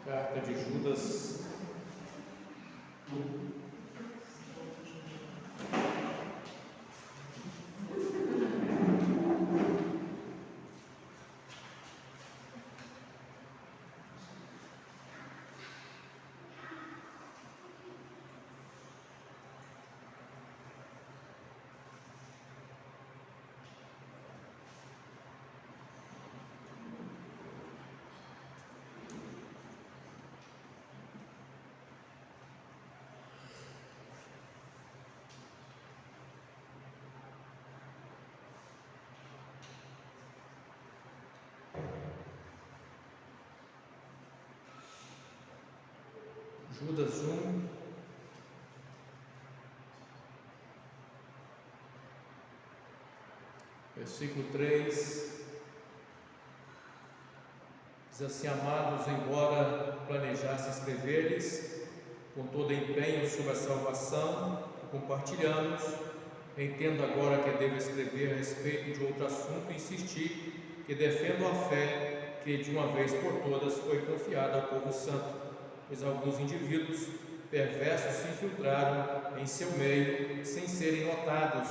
Carta de Judas. Judas 1, versículo 3, diz assim: amados, embora planejasse escrever-lhes com todo empenho sobre a salvação que compartilhamos, entendo agora que devo escrever a respeito de outro assunto e insistir que defendo a fé que de uma vez por todas foi confiada ao povo santo, pois alguns indivíduos perversos se infiltraram em seu meio sem serem notados,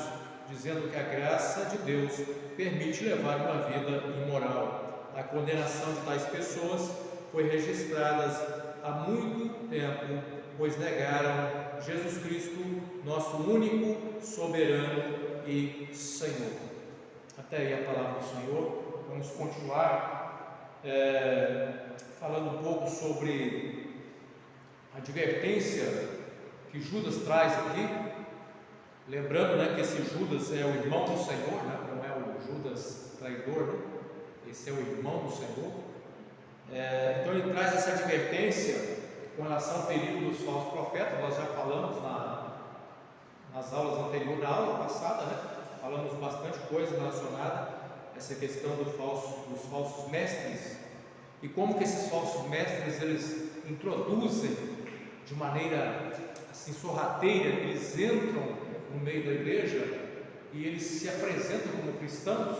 dizendo que a graça de Deus permite levar uma vida imoral. A condenação de tais pessoas foi registrada há muito tempo, pois negaram Jesus Cristo, nosso único, soberano e Senhor. Até aí a palavra do Senhor. Vamos continuar falando um pouco sobre a advertência que Judas traz aqui, lembrando, que esse Judas é o irmão do Senhor, não é o Judas traidor, esse é o irmão do Senhor. Então ele traz essa advertência com relação ao perigo dos falsos profetas. Nós já falamos nas aulas anteriores, na aula passada, falamos bastante coisa relacionada a essa questão dos falsos mestres, e como que esses falsos mestres eles introduzem de maneira assim sorrateira, eles entram no meio da igreja e eles se apresentam como cristãos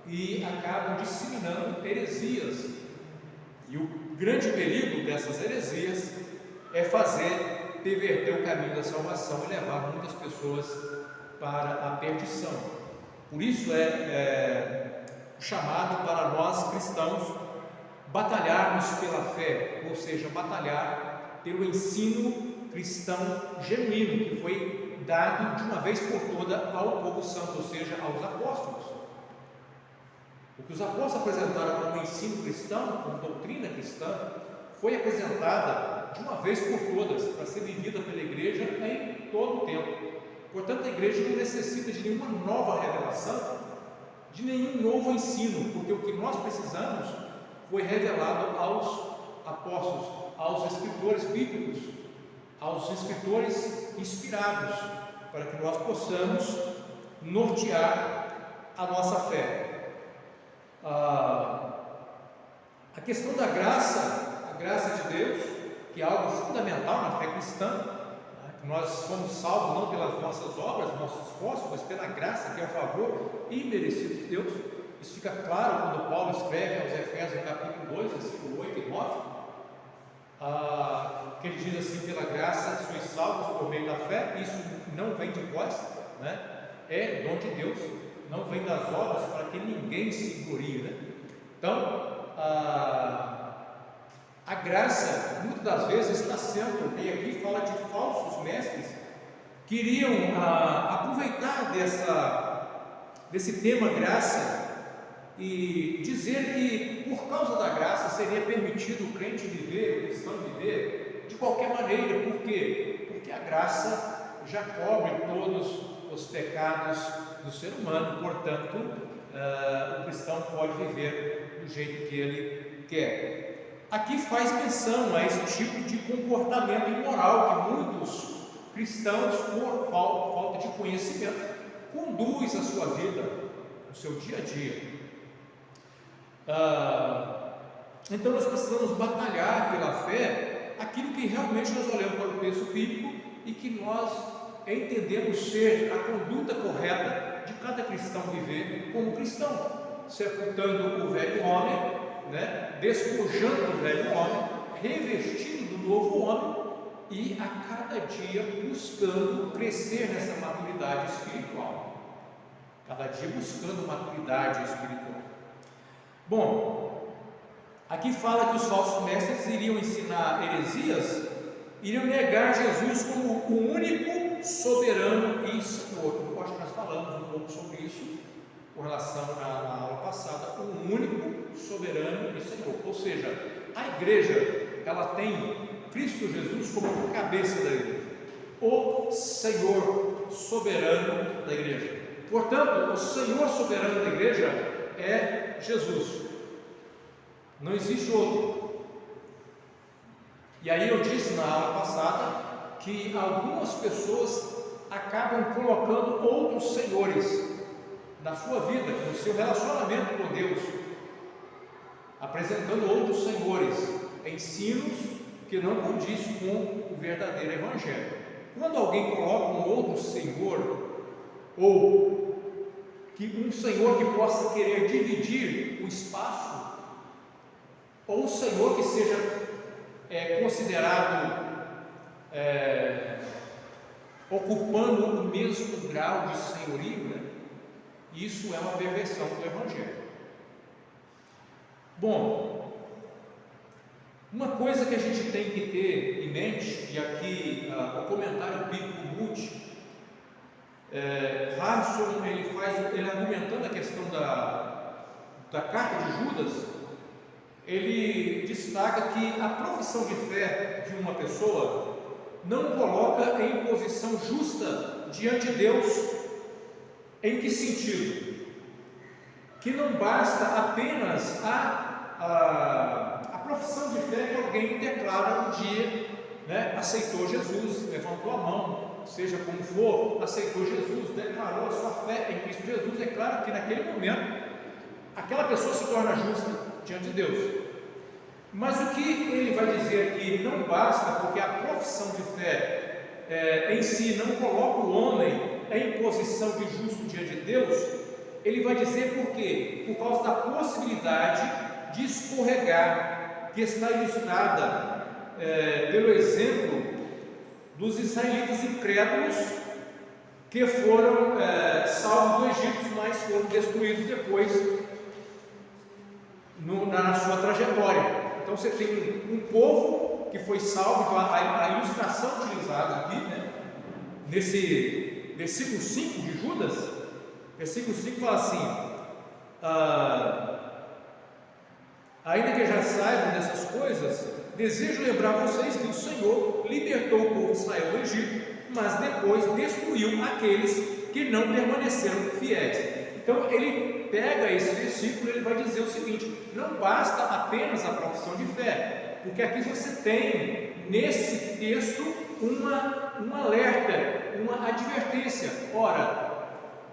e acabam disseminando heresias. E o grande perigo dessas heresias é fazer perverter o caminho da salvação e levar muitas pessoas para a perdição. Por isso é chamado para nós cristãos batalharmos pela fé, ou seja, batalhar pelo ensino cristão genuíno que foi dado de uma vez por toda ao povo santo, ou seja, aos apóstolos. O que os apóstolos apresentaram como ensino cristão, como doutrina cristã, foi apresentada de uma vez por todas para ser vivida pela igreja em todo o tempo. Portanto, a igreja não necessita de nenhuma nova revelação, de nenhum novo ensino, porque o que nós precisamos foi revelado aos apóstolos, aos escritores bíblicos, aos escritores inspirados, para que nós possamos nortear a nossa fé. A questão da graça, a graça de Deus, que é algo fundamental na fé cristã, que nós somos salvos não pelas nossas obras, nossos esforços, mas pela graça que é o favor imerecido de Deus. Isso fica claro quando Paulo escreve aos Efésios, capítulo 2, versículo 8 e 9, que ele diz assim: pela graça sois salvos por meio da fé, isso não vem de vós, é dom de Deus, não vem das obras para que ninguém se glorie, Então, a graça, muitas das vezes, está sendo, e aqui fala de falsos mestres, que iriam aproveitar desse tema graça e dizer que por causa da graça seria permitido o crente viver, o cristão viver de qualquer maneira. Por quê? Porque a graça já cobre todos os pecados do ser humano, portanto o cristão pode viver do jeito que ele quer. Aqui faz menção a esse tipo de comportamento imoral que muitos cristãos, por falta de conhecimento, conduz a sua vida, o seu dia a dia. Então nós precisamos batalhar pela fé aquilo que realmente nós olhamos para o texto bíblico e que nós entendemos ser a conduta correta de cada cristão viver como cristão, sepultando o velho homem, despojando o velho homem, revestindo do novo homem e a cada dia buscando crescer nessa maturidade espiritual. Cada dia buscando maturidade espiritual. Bom, aqui fala que os falsos mestres iriam ensinar heresias, iriam negar Jesus como o único soberano e Senhor. Eu acho que nós falamos um pouco sobre isso com relação na aula passada, o único soberano e Senhor. Ou seja, a igreja, ela tem Cristo Jesus como cabeça da igreja, o Senhor soberano da igreja. Portanto, o Senhor soberano da igreja é Jesus, não existe outro. E aí eu disse na aula passada que algumas pessoas acabam colocando outros senhores na sua vida, no seu relacionamento com Deus, apresentando outros senhores, ensinos que não condiz com o verdadeiro evangelho. Quando alguém coloca um outro senhor, ou que um senhor que possa querer dividir o espaço, ou um senhor que seja considerado ocupando o mesmo grau de senhorio, né? Isso é uma perversão do evangelho. Bom, uma coisa que a gente tem que ter em mente, e aqui o comentário bíblico Multi, Harrison, ele argumentando a questão da carta de Judas, ele destaca que a profissão de fé de uma pessoa não coloca em posição justa diante de Deus. Em que sentido? Que não basta apenas a profissão de fé que alguém declara um dia, né, aceitou Jesus, levantou a mão, seja como for, aceitou Jesus, declarou a sua fé em Cristo Jesus. É claro que naquele momento aquela pessoa se torna justa diante de Deus. Mas o que ele vai dizer aqui não basta, porque a profissão de fé em si não coloca o homem em posição de justo diante de Deus. Ele vai dizer por quê? Por causa da possibilidade de escorregar, que está ilustrada pelo exemplo dos israelitas incrédulos que foram salvos do Egito, mas foram destruídos depois na sua trajetória. Então você tem um povo que foi salvo. Então a ilustração utilizada aqui, né, nesse versículo 5 de Judas, versículo 5 fala assim: ainda que já saibam dessas coisas, desejo lembrar vocês que o Senhor libertou o povo de Israel do Egito, mas depois destruiu aqueles que não permaneceram fiéis. Então ele pega esse versículo e ele vai dizer o seguinte: não basta apenas a profissão de fé, porque aqui você tem nesse texto um alerta, uma advertência. Ora,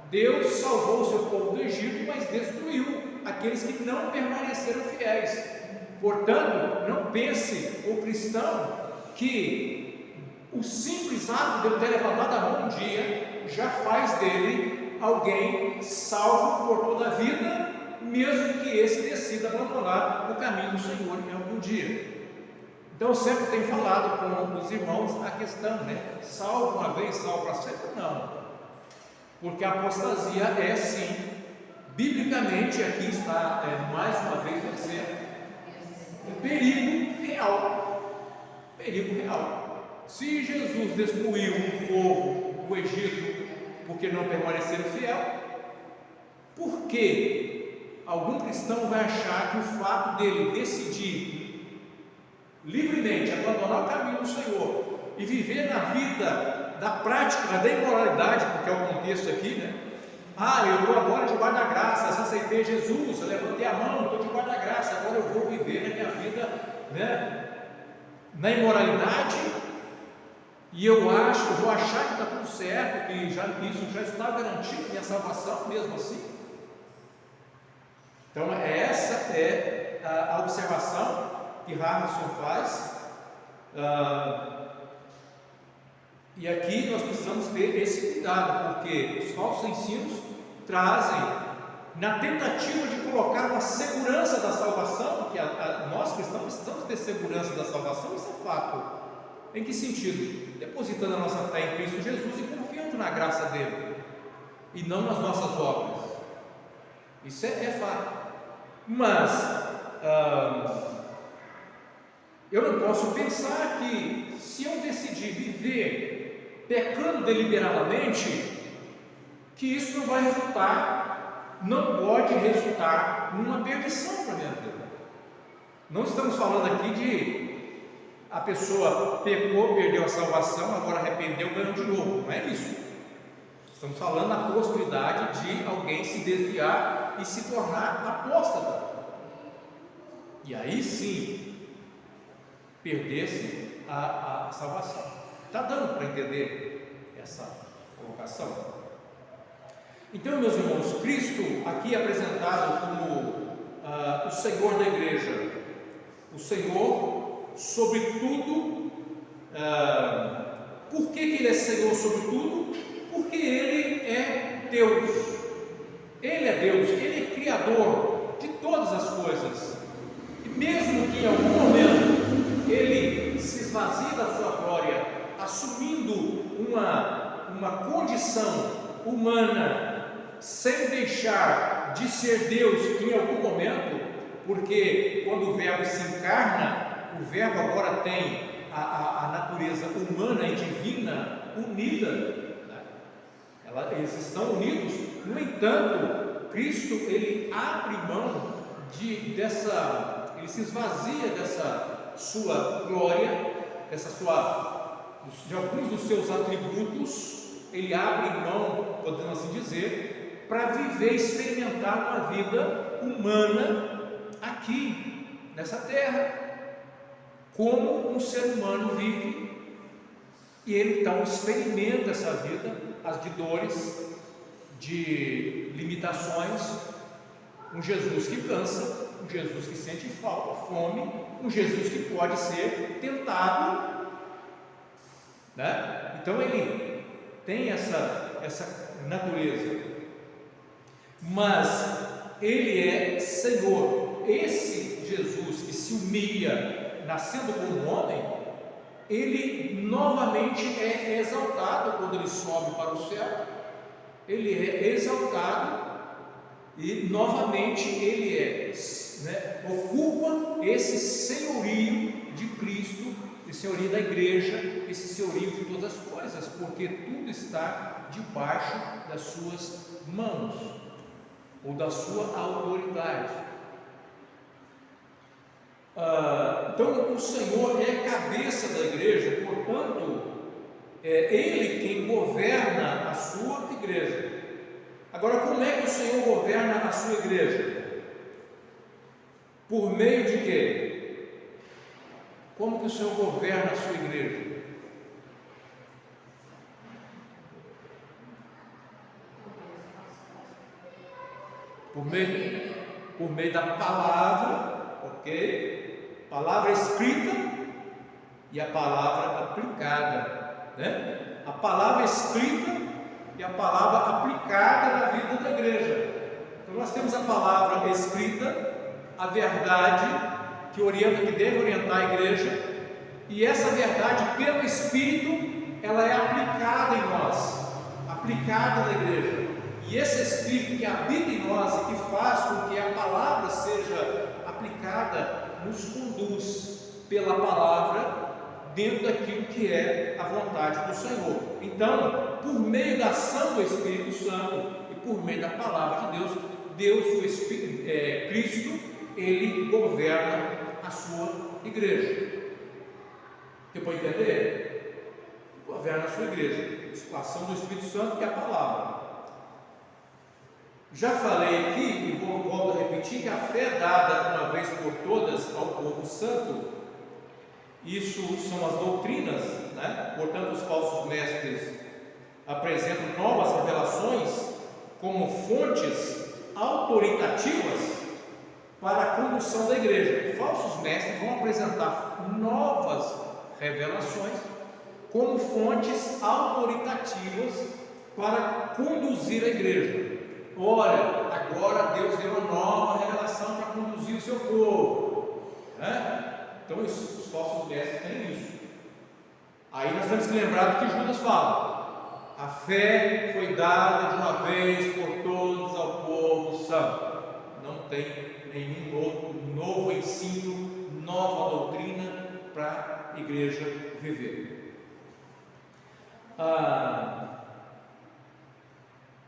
Deus salvou o seu povo do Egito, mas destruiu aqueles que não permaneceram fiéis. Portanto, não pense o cristão que o simples ato de ele ter levantado a mão um dia já faz dele alguém salvo por toda a vida, mesmo que esse decida abandonar o caminho do Senhor em algum dia. Então eu sempre tenho falado com os irmãos a questão, né? Salvo uma vez, salvo para sempre? Não, porque a apostasia é sim, biblicamente, aqui está mais uma vez dizendo, um perigo real. Perigo real. Se Jesus destruiu o povo do Egito porque não permaneceram fiel, por que algum cristão vai achar que o fato dele decidir livremente abandonar o caminho do Senhor e viver na vida da prática da imoralidade, porque é o contexto aqui, né? Eu estou agora debaixo da graça, eu aceitei Jesus, eu levantei a mão, estou debaixo da graça, agora eu vou viver na minha vida, né, na imoralidade, e eu vou achar que está tudo certo, que isso já está garantido, minha salvação mesmo assim. Então essa é a observação que Harrison faz, e aqui nós precisamos ter esse cuidado, porque os falsos ensinos trazem, na tentativa de colocar uma segurança da salvação, que nós cristãos precisamos ter segurança da salvação, isso é fato. Em que sentido? Depositando a nossa fé em Cristo Jesus e confiando na graça dele, e não nas nossas obras. Isso é fato. Mas eu não posso pensar que, se eu decidir viver pecando deliberadamente, que isso não vai resultar, não pode resultar numa perdição para a minha vida. Não estamos falando aqui de a pessoa pecou, perdeu a salvação, agora arrependeu, ganhou de novo. Não é isso. Estamos falando da possibilidade de alguém se desviar e se tornar apóstata. E aí sim, perder-se a salvação. Está dando para entender essa colocação? Então, meus irmãos, Cristo aqui é apresentado como o Senhor da igreja, o Senhor sobre tudo. Por que Ele é Senhor sobre tudo? Porque Ele é Deus. Ele é Deus, Ele é Criador de todas as coisas. E mesmo que em algum momento Ele se esvazie da sua glória, assumindo uma condição humana, sem deixar de ser Deus em algum momento, porque quando o Verbo se encarna, o Verbo agora tem a natureza humana e divina unida. Eles estão unidos. No entanto, Cristo, ele abre mão ele se esvazia dessa sua glória, de alguns dos seus atributos. Ele abre mão, podemos assim dizer, para viver, experimentar uma vida humana aqui, nessa terra, como um ser humano vive. E ele então experimenta essa vida, as de dores, de limitações, um Jesus que cansa, um Jesus que sente fome, um Jesus que pode ser tentado, né? Então ele tem essa natureza, mas ele é Senhor. Esse Jesus que se humilha, nascendo como homem, ele novamente é exaltado quando ele sobe para o céu. Ele é exaltado e novamente ele ocupa esse senhorio de Cristo, esse senhorio da igreja, esse senhorio de todas as coisas, porque tudo está debaixo das suas mãos, ou da sua autoridade. Então o Senhor é cabeça da igreja, portanto é Ele quem governa a sua igreja. Agora, como é que o Senhor governa a sua igreja? Por meio de quê? Como que o Senhor governa a sua igreja? Por meio da palavra, ok? Palavra escrita e a palavra aplicada, né? A palavra escrita e a palavra aplicada na vida da igreja. Então nós temos a palavra escrita, a verdade que orienta, que deve orientar a igreja, e essa verdade pelo Espírito, ela é aplicada em nós, aplicada na igreja. E esse Espírito que habita em nós e que faz com que a palavra seja aplicada, nos conduz pela palavra dentro daquilo que é a vontade do Senhor. Então, por meio da ação do Espírito Santo e por meio da palavra de Deus, o Espírito, Cristo, ele governa a sua igreja. Você pode entender? Governa a sua igreja, a ação do Espírito Santo e a palavra. Já falei aqui e volto a repetir que a fé dada uma vez por todas ao povo santo, isso são as doutrinas, né? Portanto, os falsos mestres apresentam novas revelações como fontes autoritativas para a condução da igreja. Falsos mestres vão apresentar novas revelações como fontes autoritativas para conduzir a igreja. Olha, agora Deus deu uma nova revelação para conduzir o seu povo, né? Então os falsos mestres têm isso. Aí nós temos que lembrar do que Judas fala: a fé foi dada de uma vez por todos ao povo santo. Não tem nenhum outro novo ensino, nova doutrina para a igreja viver.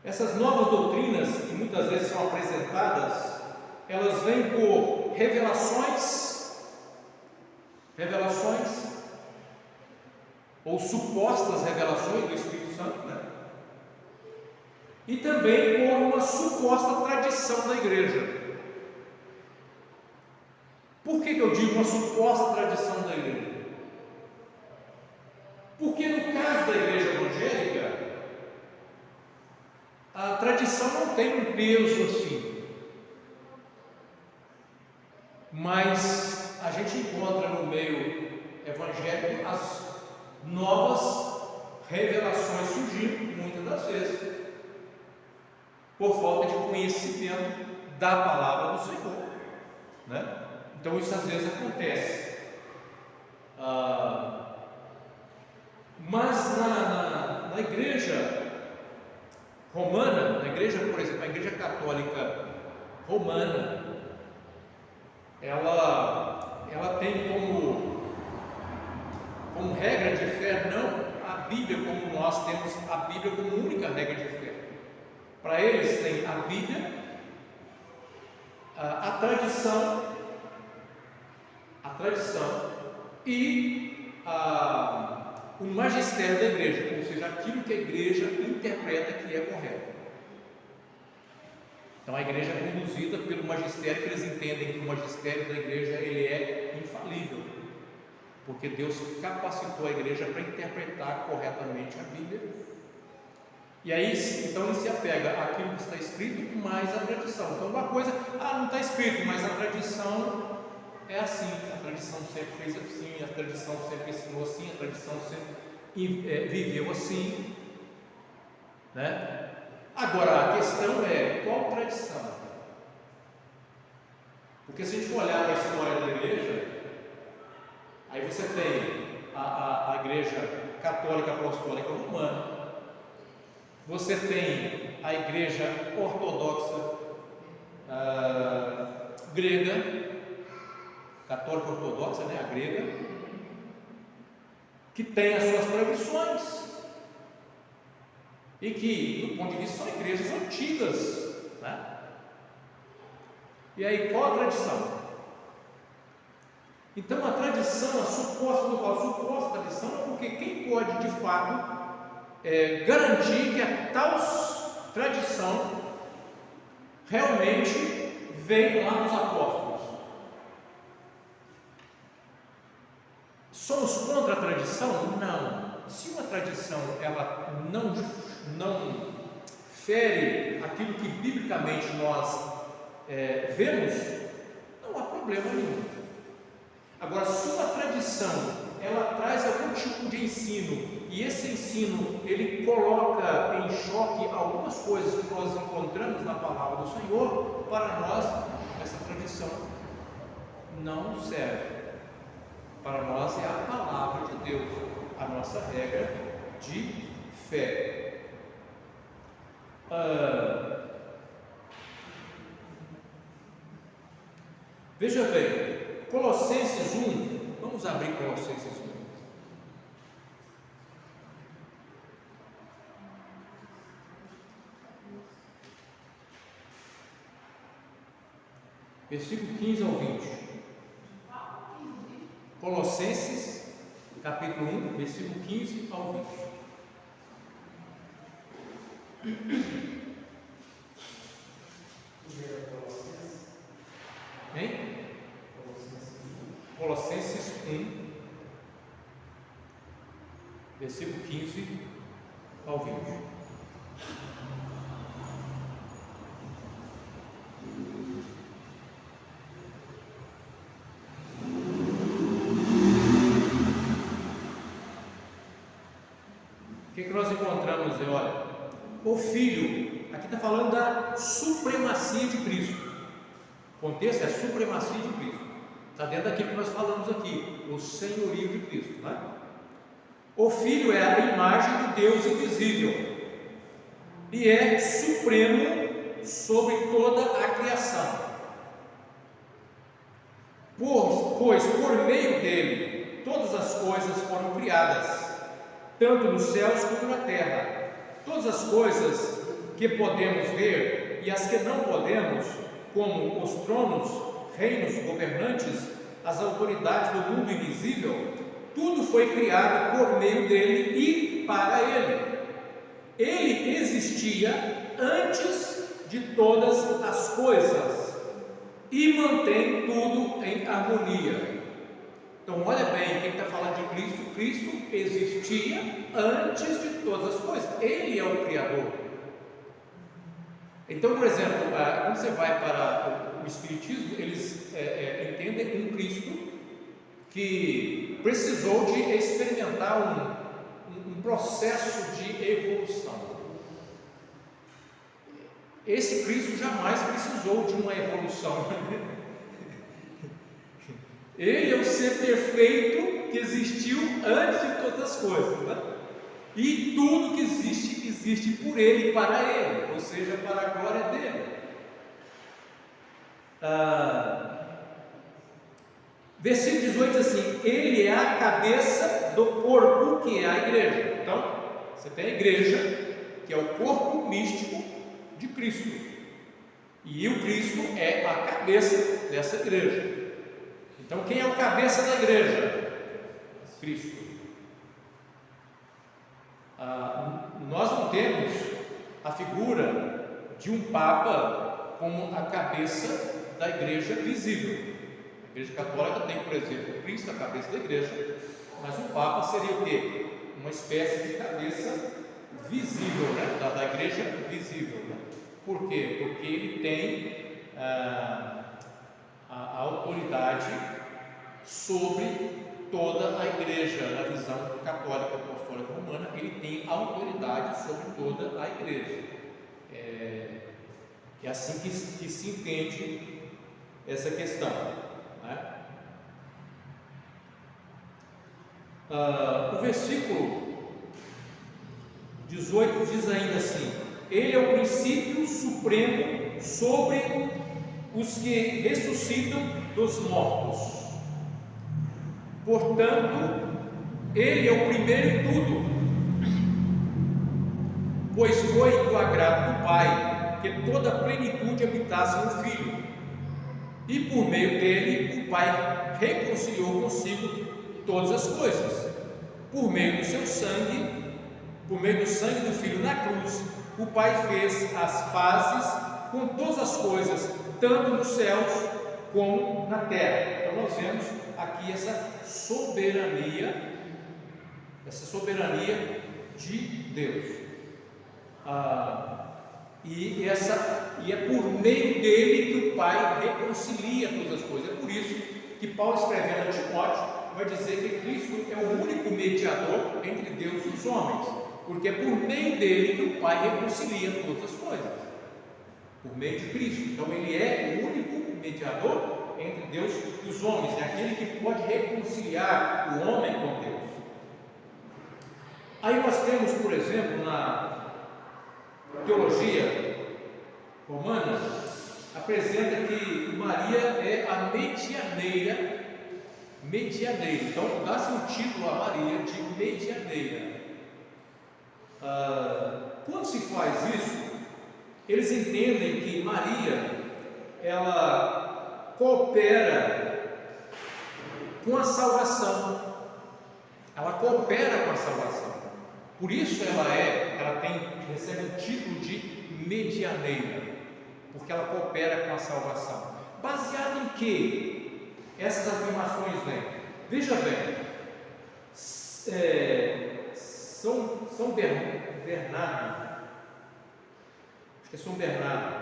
Essas novas doutrinas, que muitas vezes são apresentadas, elas vêm por revelações ou supostas revelações do Espírito Santo, né? E também por uma suposta tradição da igreja. Por que eu digo uma suposta tradição da igreja? Porque no caso da igreja evangélica, a tradição não tem um peso assim, mas a gente encontra no meio evangélico as novas revelações surgindo muitas das vezes por falta de conhecimento da palavra do Senhor, né? Então isso às vezes acontece, mas na igreja romana, na igreja, por exemplo, a igreja católica romana, ela tem como regra de fé não a Bíblia, como nós temos a Bíblia como única regra de fé. Para eles tem a Bíblia, a tradição e o magistério da igreja, ou seja, aquilo que a igreja interpreta que é correto. Então a igreja é conduzida pelo magistério, que eles entendem que o magistério da igreja ele é infalível, porque Deus capacitou a igreja para interpretar corretamente a Bíblia. E aí, então, ele se apega àquilo que está escrito mais à tradição. Então, uma coisa, não está escrito, mas a tradição é assim, a tradição sempre fez assim, a tradição sempre ensinou assim, a tradição sempre viveu assim, né? Agora, a questão é, qual tradição? Porque se a gente for olhar para a história da igreja, aí você tem a igreja católica apostólica romana, você tem a igreja ortodoxa grega, católica ortodoxa, né, a grega, que tem as suas tradições e que, do ponto de vista, são igrejas antigas, né? E aí, qual a tradição? Então, a tradição, a suposta tradição, é porque quem pode, de fato, garantir que a tal tradição realmente vem lá dos apóstolos. Somos contra a tradição? Não. Se uma tradição ela não fere aquilo que biblicamente nós vemos, não há problema nenhum. Agora, se uma tradição ela traz algum tipo de ensino e esse ensino ele coloca em choque algumas coisas que nós encontramos na palavra do Senhor, para nós essa tradição não serve. Para nós é a palavra de Deus, a nossa regra de fé. Veja bem, Colossenses 1, vamos abrir Colossenses 1. Versículo 15 ao 20. Colossenses, capítulo 1, versículo 15 ao 20. Hein? Colossenses 1, versículo 15 ao 20. O que nós encontramos? Olha, o Filho, aqui está falando da supremacia de Cristo. O contexto é a supremacia de Cristo. Está dentro daquilo que nós falamos aqui, o senhorio de Cristo, né? O Filho é a imagem do Deus invisível e é supremo sobre toda a criação. Pois por meio dele todas as coisas foram criadas, tanto nos céus como na terra. Todas as coisas que podemos ver e as que não podemos, como os tronos, reinos, governantes, as autoridades do mundo invisível, tudo foi criado por meio dele e para ele. Ele existia antes de todas as coisas e mantém tudo em harmonia. Então, olha bem, quem está falando de Cristo, Cristo existia antes de todas as coisas. Ele é o Criador. Então, por exemplo, quando você vai para o Espiritismo, eles entendem um Cristo que precisou de experimentar um processo de evolução. Esse Cristo jamais precisou de uma evolução. Ele é o ser perfeito que existiu antes de todas as coisas, né? E tudo que existe, existe por ele e para ele, ou seja, para a glória dele. Versículo 18 diz assim: ele é a cabeça do corpo, que é a igreja. Então, você tem a igreja, que é o corpo místico de Cristo, e o Cristo é a cabeça dessa igreja. Então, quem é o cabeça da igreja? Cristo. Nós não temos a figura de um Papa como a cabeça da igreja visível. A igreja católica tem, por exemplo, Cristo, a cabeça da igreja, mas o Papa seria o quê? Uma espécie de cabeça visível, né? da igreja visível. Né? Por quê? Porque ele tem a autoridade sobre toda a igreja. Na visão católica apostólica romana, ele tem autoridade sobre toda a igreja. É assim que se entende essa questão, né? O versículo 18 diz ainda assim: ele é o princípio supremo sobre os que ressuscitam dos mortos. Portanto, ele é o primeiro em tudo, pois foi do agrado do Pai que toda a plenitude habitasse no Filho, e por meio dele o Pai reconciliou consigo todas as coisas, por meio do seu sangue, por meio do sangue do Filho na cruz. O Pai fez as pazes com todas as coisas, tanto nos céus como na terra. Então nós vemos aqui essa soberania de Deus. E é por meio dele que o Pai reconcilia todas as coisas. É por isso que Paulo, escrevendo a Timóteo, vai dizer que Cristo é o único mediador entre Deus e os homens, porque é por meio dele que o Pai reconcilia todas as coisas, por meio de Cristo. Então ele é o único mediador entre Deus e os homens, é aquele que pode reconciliar o homem com Deus. Aí nós temos, por exemplo, na teologia romana, apresenta que Maria é a medianeira. Então dá-se um título a Maria de medianeira. Quando se faz isso, eles entendem que Maria, ela coopera com a salvação. Ela coopera com a salvação. Por isso recebe o título de medianeira, porque ela coopera com a salvação. Baseado em que essas afirmações vêm? Veja bem, São Bernardo, acho que é São Bernardo,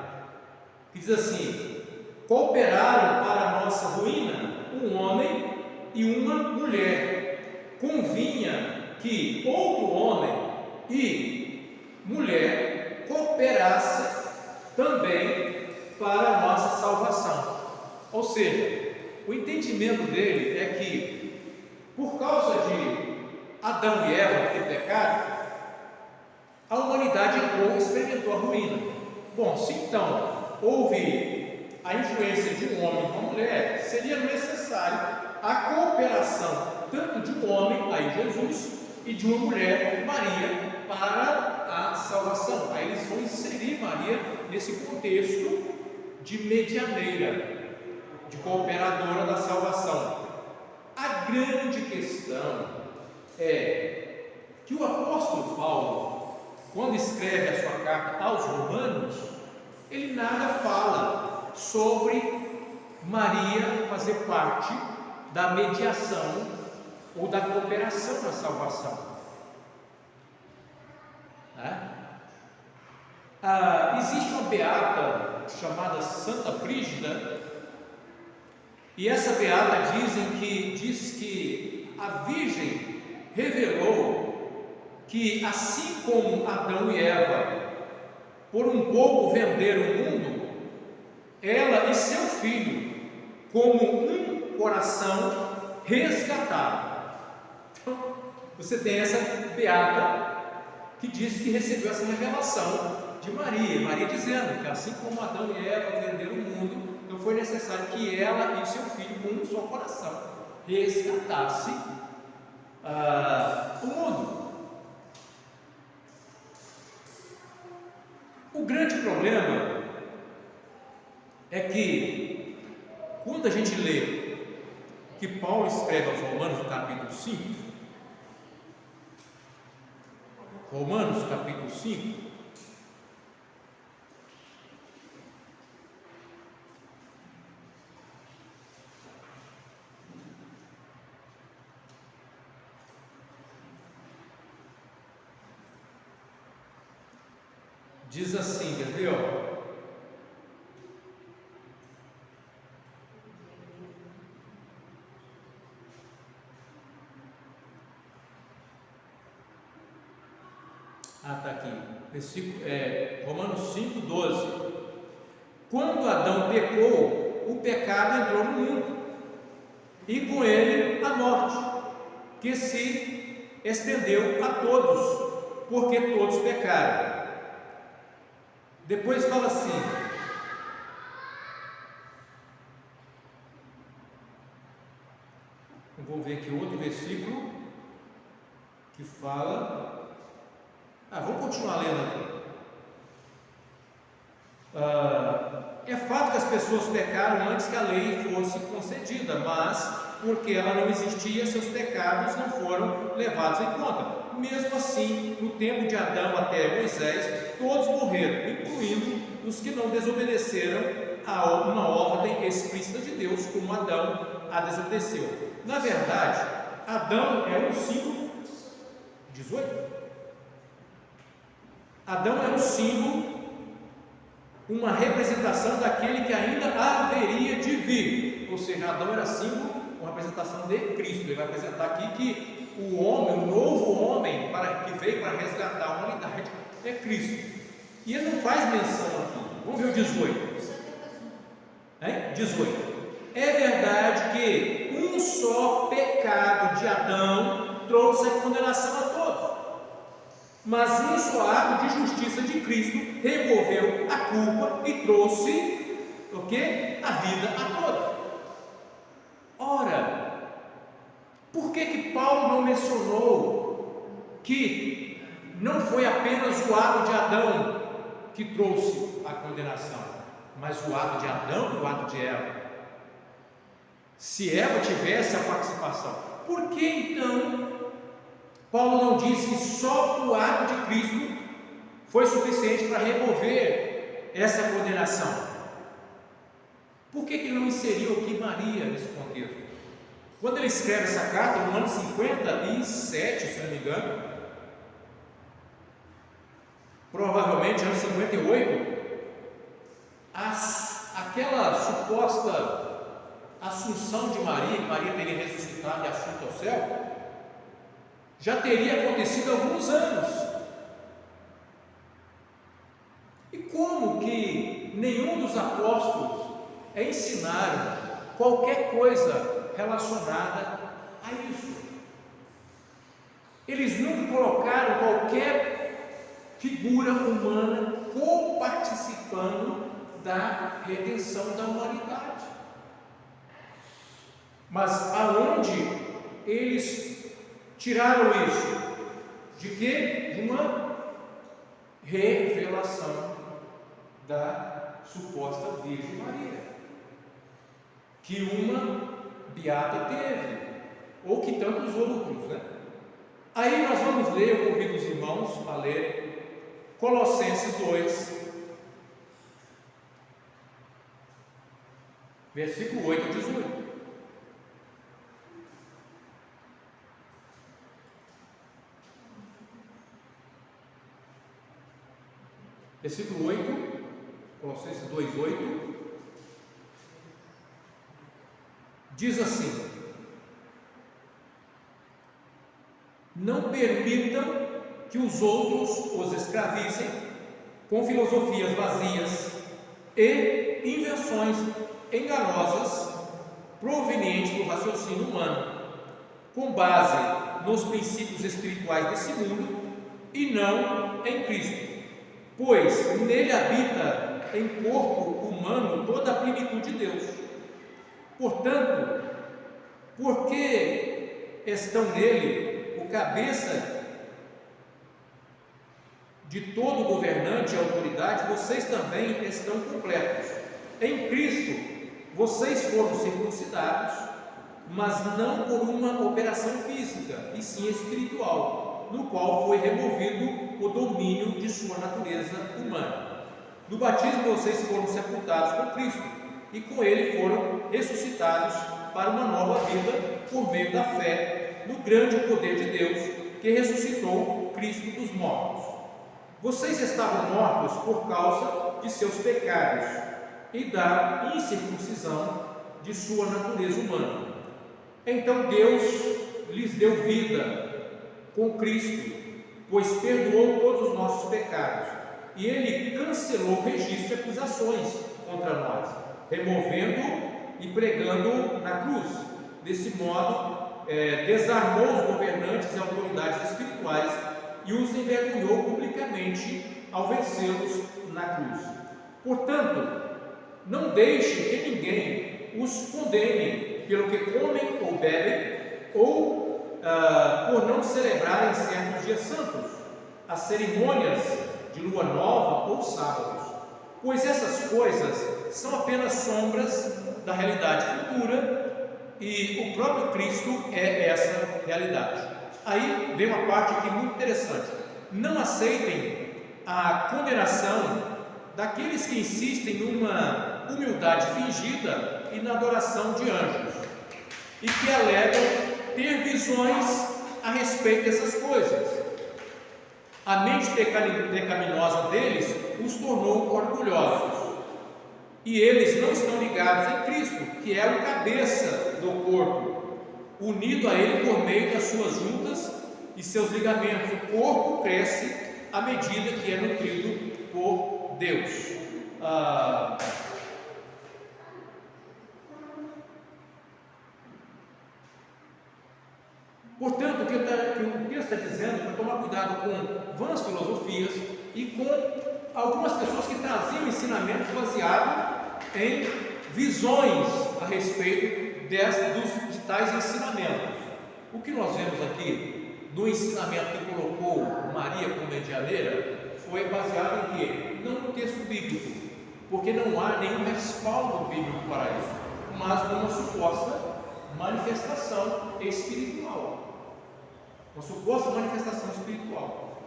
que diz assim: cooperaram para a nossa ruína um homem e uma mulher. Convinha que outro homem e mulher cooperassem também para a nossa salvação. Ou seja, o entendimento entendimento dele é que, por causa de Adão e Eva ter pecado, a humanidade experimentou a ruína. Bom, se então houve a influência de um homem e uma mulher, seria necessário a cooperação tanto de um homem, aí Jesus, e de uma mulher, Maria, para a salvação. Aí eles vão inserir Maria nesse contexto de medianeira, de cooperadora da salvação. A grande questão é que o apóstolo Paulo, quando escreve a sua carta aos Romanos, ele nada fala sobre Maria fazer parte da mediação ou da cooperação na salvação. Existe uma beata chamada Santa Brígida, e essa beata diz que a Virgem revelou que, assim como Adão e Eva por um pouco venderam o mundo, ela e seu filho, como um coração, resgataram. Então, você tem essa beata que diz que recebeu essa revelação de Maria dizendo que, assim como Adão e Eva venderam o mundo, então foi necessário que ela e seu filho, com um só coração, resgatassem o mundo. O grande problema é que, quando a gente lê que Paulo escreve aos Romanos, no capítulo 5, Romanos, capítulo 5, diz assim, quer ver, ó? Está aqui, versículo, Romanos 5, 12. Quando Adão pecou, o pecado entrou no mundo, e com ele a morte, que se estendeu a todos, porque todos pecaram. Depois fala assim: eu vou ver aqui outro versículo que fala. Vou continuar lendo aqui. É fato que as pessoas pecaram antes que a lei fosse concedida, mas porque ela não existia, seus pecados não foram levados em conta. Mesmo assim, no tempo de Adão até Moisés, todos morreram, incluindo os que não desobedeceram a uma ordem explícita de Deus, como Adão a desobedeceu. Na verdade, Adão é um símbolo. 18? Adão é um símbolo, uma representação daquele que ainda haveria de vir. Ou seja, Adão era símbolo, uma representação de Cristo. Ele vai apresentar aqui que o homem, o novo homem que veio para resgatar a humanidade é Cristo. E ele não faz menção aqui. Vamos ver o 18. 18. É verdade que um só pecado de Adão trouxe a condenação a todos, mas um só ato de justiça de Cristo removeu a culpa e trouxe o quê? A vida a todos. Ora, por que Paulo não mencionou que não foi apenas o ato de Adão que trouxe a condenação, mas o ato de Adão e o ato de Eva? Se Eva tivesse a participação, por que então Paulo não diz que só o ato de Cristo foi suficiente para remover essa condenação? Por que ele não inseriu aqui Maria nesse contexto? Quando ele escreve essa carta, no ano 57, se não me engano, provavelmente ano 58, aquela suposta assunção de Maria, que Maria teria ressuscitado e assunto ao céu, já teria acontecido há alguns anos. E como que nenhum dos apóstolos ensinaram qualquer coisa relacionada a isso. Eles nunca colocaram qualquer figura humana co-participando da redenção da humanidade. Mas aonde eles tiraram isso? De quê? De uma revelação da suposta Virgem Maria, que uma beata teve, ou que tantos outros, né? Aí nós vamos ler, eu convido os irmãos a lerem Colossenses 2, versículo 8 a 18. Versículo 8, Colossenses 2:8, diz assim: não permitam que os outros os escravizem com filosofias vazias e invenções enganosas provenientes do raciocínio humano, com base nos princípios espirituais desse mundo e não em Cristo. Pois nele habita em corpo humano toda a plenitude de Deus. Portanto, porque estão nele o cabeça de todo governante e autoridade, vocês também estão completos. Em Cristo, vocês foram circuncidados, mas não por uma operação física, e sim espiritual, no qual foi removido o domínio de sua natureza humana. No batismo vocês foram sepultados com Cristo e com Ele foram ressuscitados para uma nova vida por meio da fé no grande poder de Deus que ressuscitou Cristo dos mortos. Vocês estavam mortos por causa de seus pecados e da incircuncisão de sua natureza humana. Então Deus lhes deu vida com Cristo, pois perdoou todos os nossos pecados, e Ele cancelou o registro de acusações contra nós, removendo e pregando na cruz. Desse modo, desarmou os governantes e autoridades espirituais e os envergonhou publicamente ao vencê-los na cruz. Portanto, não deixe que ninguém os condene pelo que comem ou bebem, ou por não celebrarem certos dias santos, as cerimônias de lua nova ou sábados, pois essas coisas são apenas sombras da realidade futura e o próprio Cristo é essa realidade. Aí vem uma parte aqui muito interessante: não aceitem a condenação daqueles que insistem numa humildade fingida e na adoração de anjos, e que alegam ter visões a respeito dessas coisas. A mente pecaminosa deles os tornou orgulhosos, e eles não estão ligados em Cristo, que é o cabeça do corpo, unido a Ele por meio das suas juntas e seus ligamentos. O corpo cresce à medida que é nutrido por Deus. Portanto, o que o texto está dizendo é para tomar cuidado com vãs filosofias e com algumas pessoas que traziam ensinamentos baseados em visões a respeito de tais ensinamentos. O que nós vemos aqui do ensinamento que colocou Maria como medianeira foi baseado em quê? Não no texto bíblico, porque não há nenhum respaldo bíblico para isso, mas numa suposta manifestação espiritual. Uma suposta manifestação espiritual.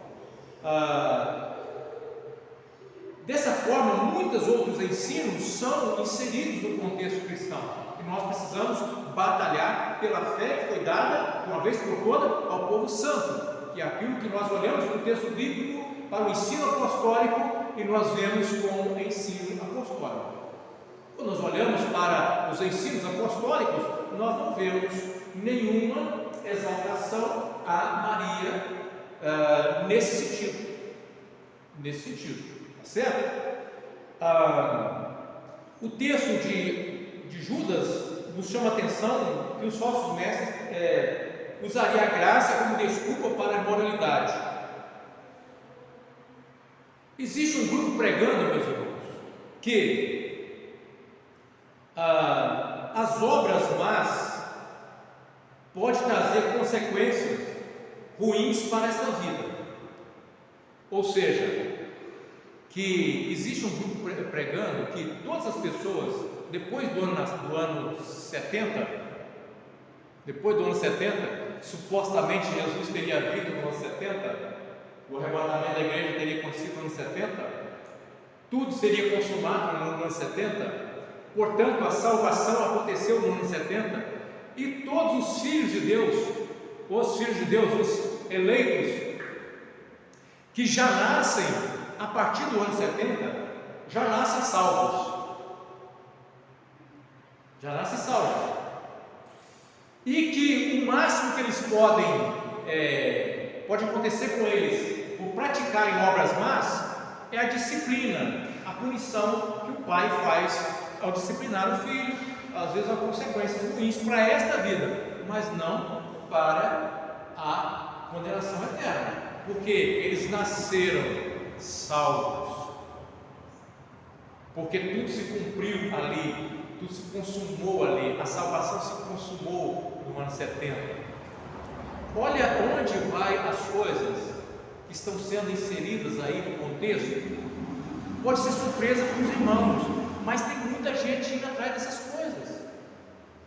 Dessa forma, muitos outros ensinos são inseridos no contexto cristão, e nós precisamos batalhar pela fé que foi dada, de uma vez por toda, ao povo santo, que é aquilo que nós olhamos no texto bíblico para o ensino apostólico e nós vemos como ensino apostólico. Quando nós olhamos para os ensinos apostólicos, nós não vemos nenhuma exaltação a Maria nesse sentido, tá certo? O texto de Judas nos chama a atenção que os falsos mestres usariam a graça como desculpa para a imoralidade. Existe um grupo pregando, meus irmãos, que as obras más podem trazer consequências ruins para esta vida. Ou seja, que existe um grupo pregando que todas as pessoas, depois do ano 70, supostamente Jesus teria vindo no ano 70, o arrebatamento da igreja teria acontecido no ano 70, tudo seria consumado no ano 70, portanto a salvação aconteceu no ano 70, e todos os filhos de Deus, os eleitos, que já nascem a partir do ano 70, já nascem salvos. E que o máximo que eles pode acontecer com eles por praticarem obras más é a disciplina, a punição que o pai faz ao disciplinar o filho. Às vezes há consequências ruins para esta vida, mas não para a condenação eterna, porque eles nasceram salvos, porque tudo se cumpriu ali, tudo se consumou ali, a salvação se consumou no ano 70. Olha onde vai as coisas que estão sendo inseridas aí no contexto. Pode ser surpresa para os irmãos, mas tem muita gente indo atrás dessas coisas,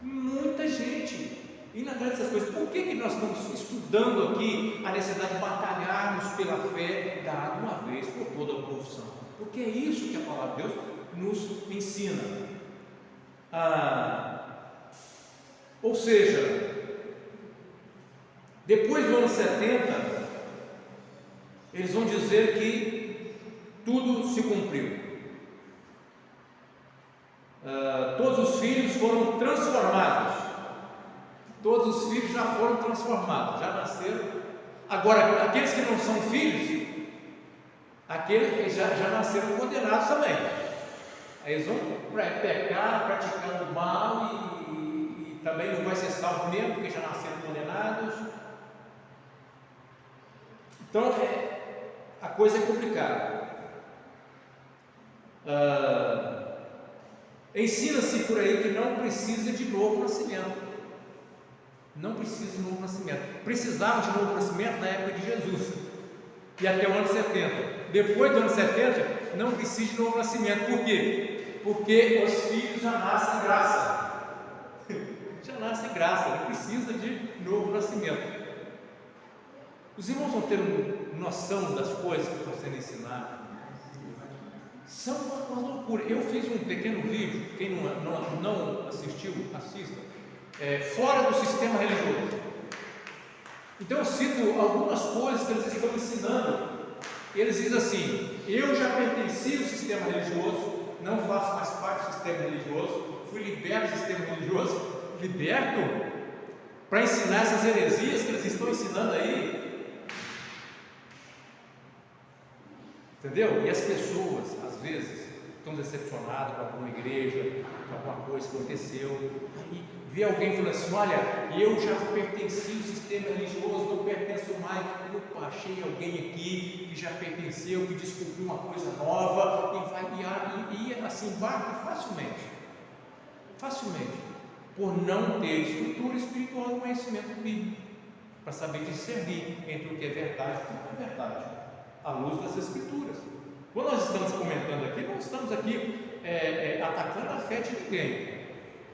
muita gente indo atrás dessas coisas. Por que nós estamos estudando aqui a necessidade de batalharmos pela fé dada uma vez por toda a profissão? Porque é isso que a palavra de Deus nos ensina. Ou seja, depois do ano 70, eles vão dizer que tudo se cumpriu. Todos os filhos foram transformados. Todos os filhos já foram transformados, já nasceram. Agora, aqueles que não são filhos, aqueles já nasceram condenados também. Aí eles vão pecar, praticar o mal e também não vai ser salvo mesmo, porque já nasceram condenados. Então, a coisa é complicada. Ensina-se por aí que não precisa de novo nascimento. Não precisa de novo nascimento. Precisavam de novo nascimento na época de Jesus e até o ano 70. Depois do ano 70, não precisa de novo nascimento. Por quê? Porque os filhos já nascem graça. Já nascem graça, não precisa de novo nascimento. Os irmãos vão ter noção das coisas que estão sendo ensinadas. São uma loucura. Eu fiz um pequeno vídeo, quem não assistiu, assista, fora do sistema religioso. Então eu cito algumas coisas que eles estão ensinando. Eles dizem assim: eu já pertenci ao sistema religioso, não faço mais parte do sistema religioso, fui liberto do sistema religioso, liberto para ensinar essas heresias que eles estão ensinando aí. Entendeu? E as pessoas, às vezes, estão decepcionadas com alguma igreja, com alguma coisa que aconteceu, aí vê alguém falando assim: olha, eu já pertenci ao sistema religioso, não pertenço mais. Opa, achei alguém aqui que já pertenceu, que descobriu uma coisa nova, e assim embarca facilmente, por não ter estrutura espiritual e conhecimento bíblico, para saber discernir entre o que é verdade e o que não é verdade, à luz das Escrituras. Quando nós estamos comentando aqui, não estamos aqui atacando a fé de ninguém.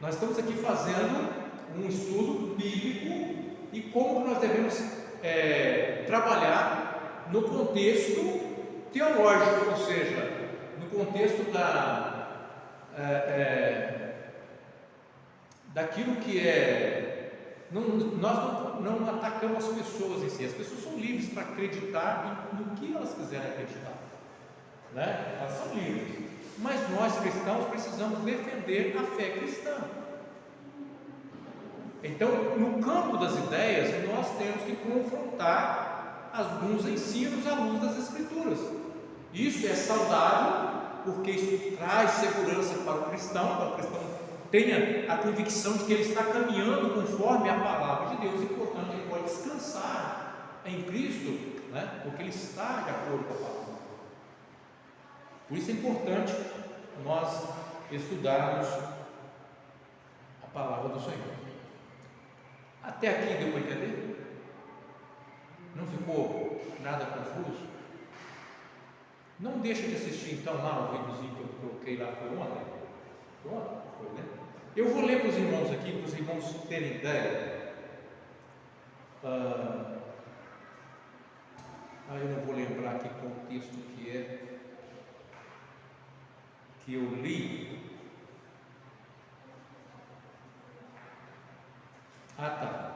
Nós estamos aqui fazendo um estudo bíblico e como nós devemos trabalhar no contexto teológico, ou seja, no contexto daquilo que nós não atacamos as pessoas em si. As pessoas são livres para acreditar no que elas quiserem acreditar, né? Elas são livres, mas nós cristãos precisamos defender a fé cristã. Então, no campo das ideias, nós temos que confrontar alguns ensinos à luz das Escrituras. Isso é saudável, porque isso traz segurança para o cristão tenha a convicção de que ele está caminhando conforme a palavra de Deus e, portanto, ele pode descansar em Cristo, né? Porque ele está de acordo com a palavra. Por isso é importante nós estudarmos a palavra do Senhor. Até aqui deu para entender? Não ficou nada confuso? Não deixa de assistir então lá o videozinho que eu coloquei lá por ontem. Foi, né? Eu vou ler para os irmãos aqui, para os irmãos terem ideia. Eu não vou lembrar que contexto que é que eu li. Tá.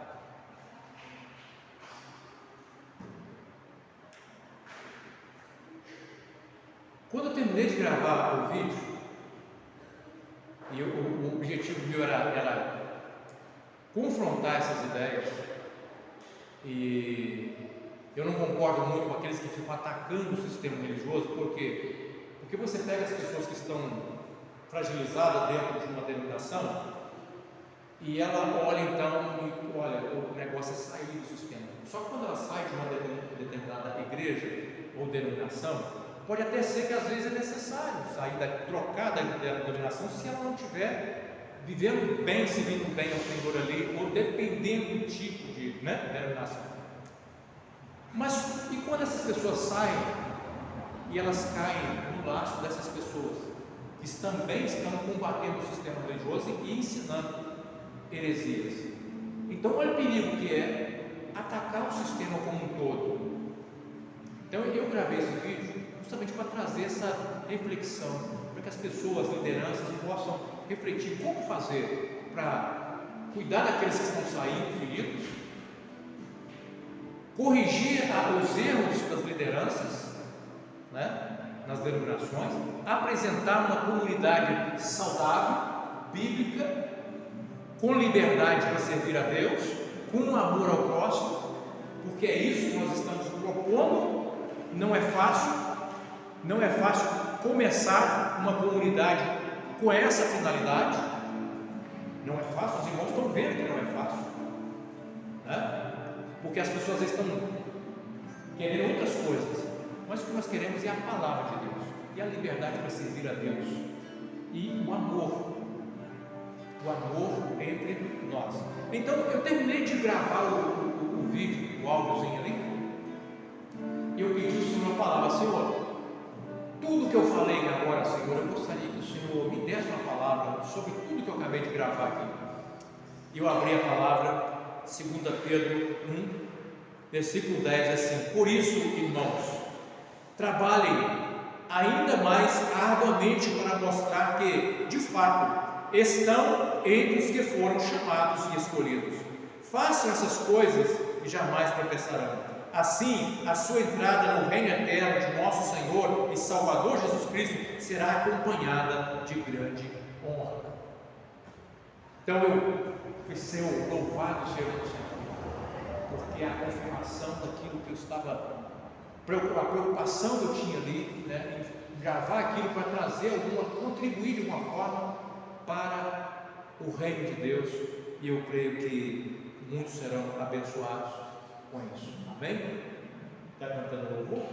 Quando eu terminei de gravar o vídeo, e o objetivo meu era confrontar essas ideias, e eu não concordo muito com aqueles que ficam atacando o sistema religioso. Por quê? Porque você pega as pessoas que estão fragilizadas dentro de uma denominação e ela olha então, olha, o negócio é sair do sistema. Só que quando ela sai de uma determinada igreja ou denominação, pode até ser que às vezes é necessário trocar da denominação se ela não estiver vivendo bem, servindo bem ao Senhor ali, ou dependendo do tipo de denominação. Mas e quando essas pessoas saem e elas caem no laço dessas pessoas que também estão combatendo o sistema religioso e ensinando heresias? Então olha o perigo que é atacar o sistema como um todo. Então eu gravei esse vídeo justamente para trazer essa reflexão, para que as pessoas, lideranças, possam refletir como fazer para cuidar daqueles que estão saindo feridos, corrigir os erros das lideranças, nas denominações, apresentar uma comunidade saudável, bíblica, com liberdade para servir a Deus, com amor ao próximo, porque é isso que nós estamos propondo. Não é fácil começar uma comunidade com essa finalidade. Não é fácil, os irmãos estão vendo que não é fácil, porque as pessoas estão querendo outras coisas, mas o que nós queremos é a palavra de Deus, e a liberdade para servir a Deus, e o amor entre nós. Então eu terminei de gravar o vídeo, o áudiozinho ali, e eu pedi o Senhor a palavra: Senhor, tudo que eu falei agora, Senhor, eu gostaria que o Senhor me desse uma palavra sobre tudo que eu acabei de gravar aqui. E eu abri a palavra, 2 Pedro 1, versículo 10, assim: por isso, irmãos, trabalhem ainda mais arduamente para mostrar que, de fato, estão entre os que foram chamados e escolhidos. Façam essas coisas e jamais tropeçarão. Assim, a sua entrada no reino eterno de nosso Senhor e Salvador Jesus Cristo será acompanhada de grande honra. Então eu pensei: louvado seja o Senhor, porque a confirmação daquilo que eu estava, a preocupação que eu tinha ali, em gravar aquilo para trazer contribuir de uma forma para o reino de Deus, e eu creio que muitos serão abençoados com isso. Amém? Está cantando louvor?